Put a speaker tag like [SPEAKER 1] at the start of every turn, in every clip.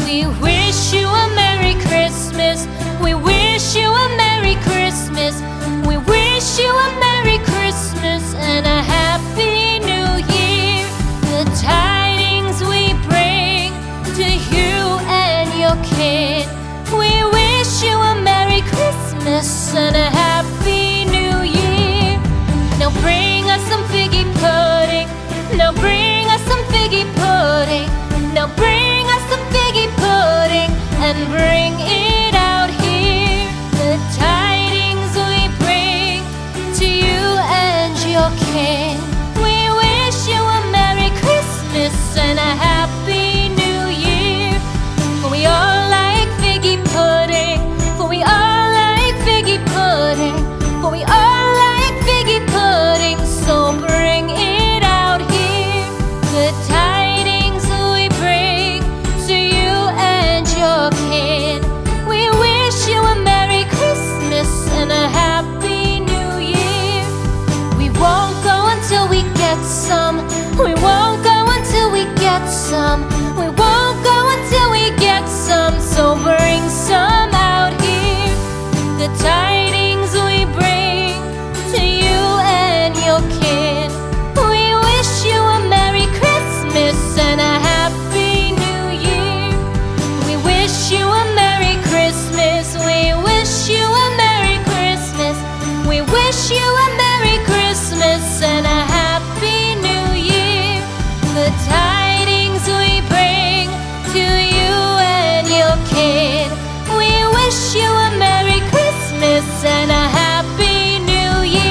[SPEAKER 1] We wish you a Merry Christmas. We wish you a Merry Christmas. We wish you a Merry Christmas and a Happy New Year. The tidings we bring to you and your kid. We wish you a Merry Christmas and a Happy New Year. Now bring us some figgy pudding. Now bring us some figgy pudding. Now bring us some figgy pudding and bring it out here. The tidings we bring to you and your kin. We wish you a Merry Christmas and a Happy New Year. For we all like figgy pudding. For we all like figgy pudding. For we all like figgy pudding. So bring it out here. The tidings we bring to you and your kid. We wish you a Merry Christmas and a Happy New Year. We won't go until we get some. We won't go until we get some. We won't go until we get some. So bring some out here. The tidings we bring to you and your kid. We wish you a Merry Christmas and a Happy New Year. We wish you a Merry Christmas. We wish you a Merry Christmas. We wish you a Merry Christmas and a Happy New Year. The tidings we bring to you and your kid. We wish you a Merry Christmas and a Happy New Year.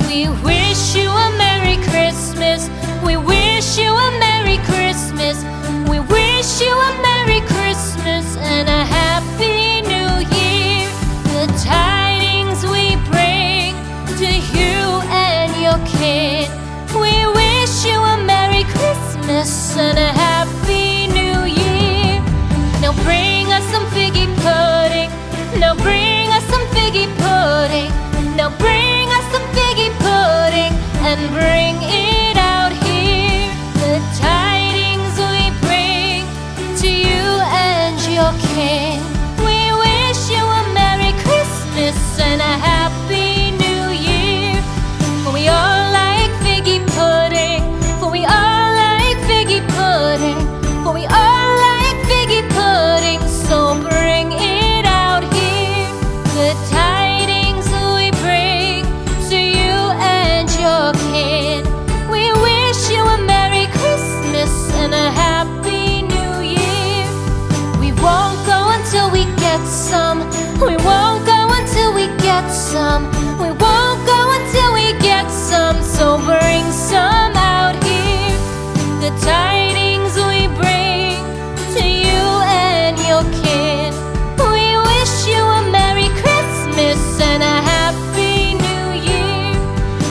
[SPEAKER 1] We wish you a Merry Christmas. We wish you a Merry Christmas. We wish you a Merry Christmas and a Happy New Year. The tidings we bring to you and your kid. We wish you a Merry Christmas and a Happy New Year. Now bring us some figgy pudding. Now bring us some figgy pudding. Now bring us some figgy pudding and bring it out here. The tidings we bring to you and your kin. We wish you a Merry Christmas and a Happy